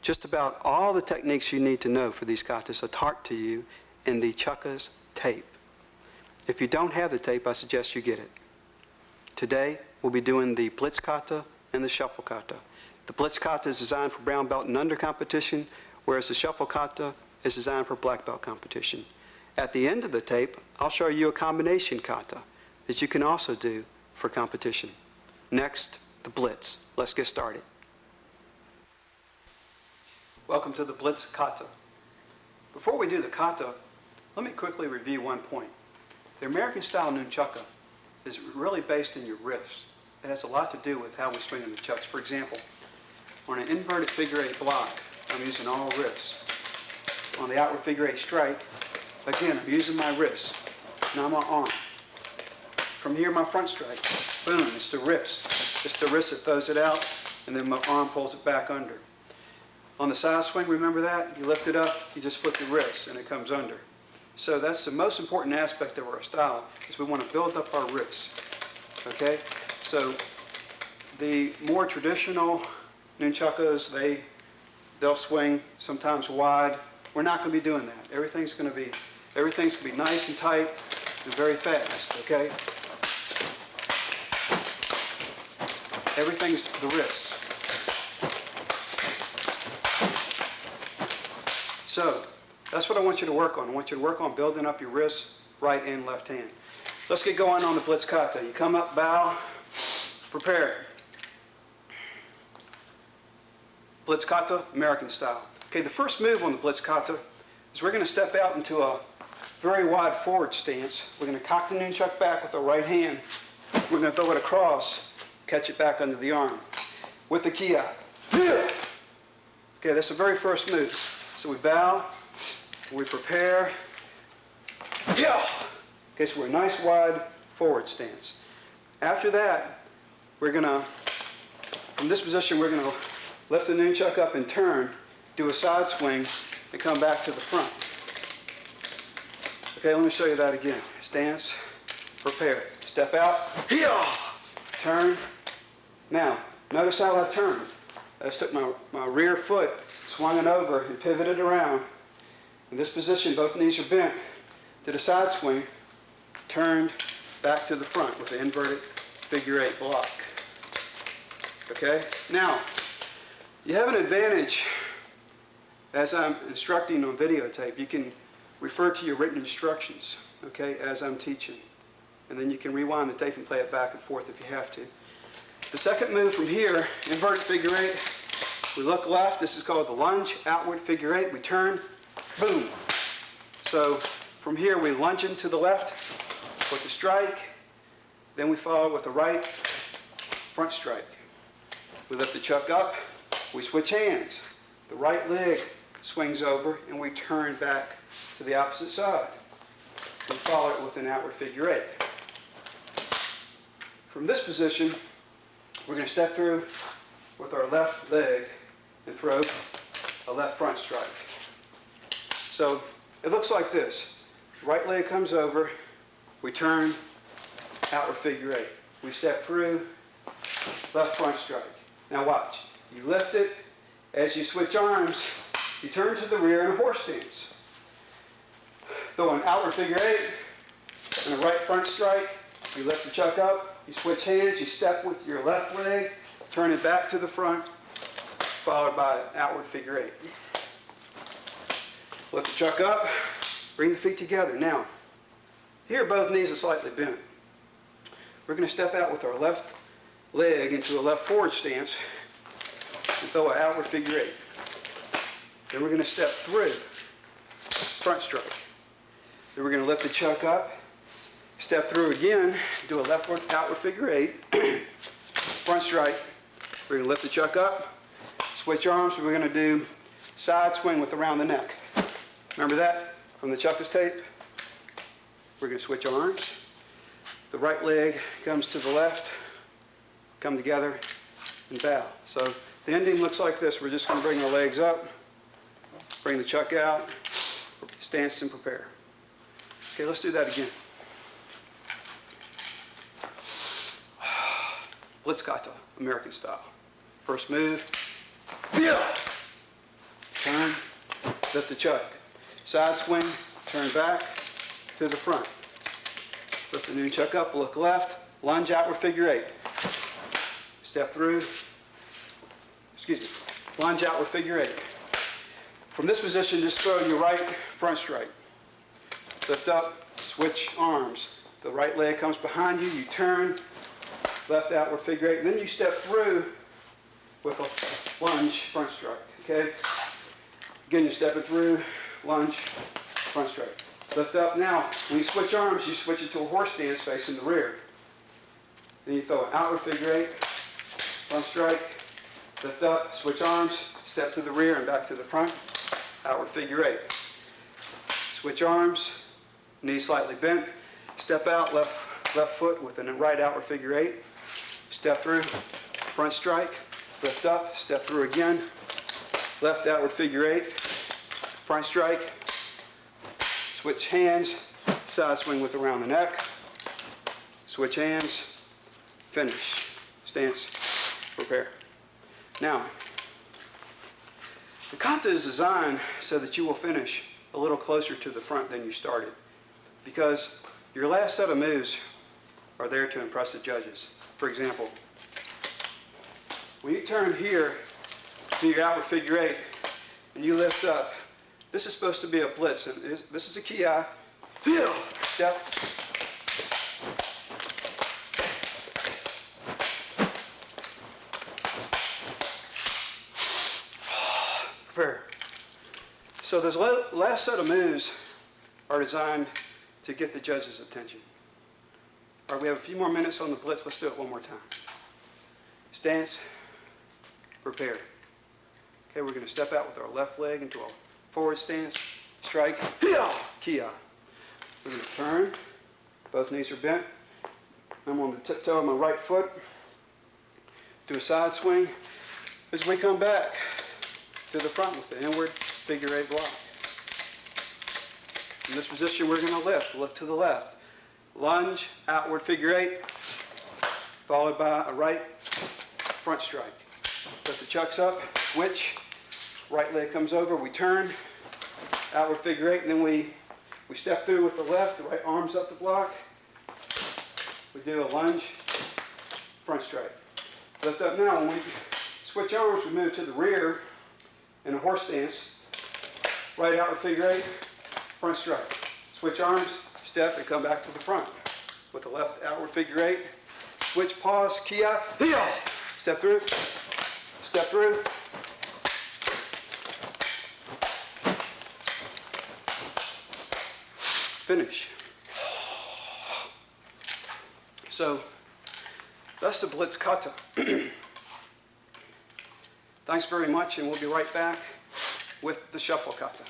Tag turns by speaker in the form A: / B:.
A: Just about all the techniques you need to know for these katas are taught to you in the Chukka's tape. If you don't have the tape, I suggest you get it. Today, we'll be doing the blitz kata and the shuffle kata. The blitz kata is designed for brown belt and under competition, whereas the shuffle kata is designed for black belt competition. At the end of the tape, I'll show you a combination kata that you can also do for competition. Next, the blitz. Let's get started. Welcome to the blitz kata. Before we do the kata, let me quickly review one point. The American style nunchaka is really based in your wrists. It has a lot to do with how we swing in the chucks. For example, on an inverted figure eight block, I'm using all wrists. On the outward figure eight strike, again, I'm using my wrists. Now my arm. From here, my front strike. Boom, it's the wrist. It's the wrist that throws it out, and then my arm pulls it back under. On the side swing, remember that? You lift it up, you just flip the wrist, and it comes under. So that's the most important aspect of our style, is we want to build up our wrists. Okay? So the more traditional nunchakas, they'll swing sometimes wide. We're not going to be doing that. Everything's going to be nice and tight and very fast. Okay? Everything's the wrists. So that's what I want you to work on. I want you to work on building up your wrists, right and left hand. Let's get going on the blitz kata. You come up, bow, prepare. Blitz kata, American style. Okay, the first move on the blitz kata is we're going to step out into a very wide forward stance. We're going to cock the nunchuck back with the right hand. We're going to throw it across, catch it back under the arm with the kia. Okay, that's the very first move. So we bow, we prepare. Yeah. Okay, so we're a nice wide forward stance. After that, from this position, we're going to lift the nunchuck up and turn, do a side swing, and come back to the front. Okay, let me show you that again. Stance, prepare, step out, turn. Now, notice how I turn. I took my rear foot, swung it over, and pivoted around. In this position, both knees are bent. Did a side swing, turned back to the front with the inverted figure eight block. Okay? Now, you have an advantage as I'm instructing on videotape. You can refer to your written instructions, okay, as I'm teaching. And then you can rewind the tape and play it back and forth if you have to. The second move from here, inverted figure eight. We look left. This is called the lunge, outward figure eight. We turn, boom. So from here we lunge into the left with the strike. Then we follow with the right front strike. We lift the chuck up. We switch hands. The right leg swings over and we turn back to the opposite side. We follow it with an outward figure eight. From this position, we're going to step through with our left leg and throw a left front strike. So it looks like this. Right leg comes over, we turn, outward figure eight. We step through, left front strike. Now watch. You lift it. As you switch arms, you turn to the rear in a horse stance. Throw an outward figure eight and a right front strike. You lift the chuck up, you switch hands, you step with your left leg, turn it back to the front, followed by an outward figure eight. Lift the chuck up, bring the feet together. Now, here both knees are slightly bent. We're going to step out with our left leg into a left forward stance and throw an outward figure eight. Then we're going to step through, front strike. Then we're going to lift the chuck up, step through again, do a leftward outward figure eight, front strike. We're going to lift the chuck up, switch arms, we're going to do side swing with around the neck. Remember that from the Chukka's tape? We're going to switch arms. The right leg comes to the left, come together, and bow. So the ending looks like this. We're just going to bring our legs up, bring the chuck out, stance and prepare. Okay, let's do that again. Blitz kata, American style. First move. lift the chuck. Side swing, turn back to the front. Lift the nunchuck up, look left, lunge outward figure 8. Step through, lunge outward figure 8. From this position, just throw your right front strike. Lift up, switch arms. The right leg comes behind you, you turn, left outward figure 8, and then you step through with a lunge front strike, okay? Again, you're stepping through, lunge, front strike. Lift up. Now, when you switch arms, you switch it to a horse stance facing the rear. Then you throw an outward figure 8, front strike, lift up, switch arms, step to the rear and back to the front, outward figure 8. Switch arms, knees slightly bent, step out, left foot with a right outward figure 8, step through, front strike, lift up, step through again, left outward figure 8, front strike, switch hands, side swing with around the neck, switch hands, finish, stance, prepare. Now, the kata is designed so that you will finish a little closer to the front than you started, because your last set of moves are there to impress the judges. For example, when you turn here to your outward figure 8 and you lift up, this is supposed to be a blitz. And this is a kata. Step. Prepare. So those last set of moves are designed to get the judge's attention. All right, we have a few more minutes on the blitz. Let's do it one more time. Stance. Prepare. Okay, we're going to step out with our left leg into a forward stance, strike, kata. We're going to turn, both knees are bent. I'm on the tiptoe of my right foot. Do a side swing. As we come back to the front with the inward figure 8 block. In this position, we're going to lift, look to the left. Lunge, outward figure 8, followed by a right front strike. Lift the chucks up, switch, right leg comes over, we turn, outward figure 8, and then we step through with the left, the right arm's up the block. We do a lunge, front strike. Lift up now. When we switch arms, we move to the rear in a horse stance. Right outward figure 8, front strike. Switch arms, step, and come back to the front. With the left outward figure 8, switch, pause, kata, step through, step through. Finish. So, that's the blitz kata. Thanks very much, and we'll be right back with the shuffle kata.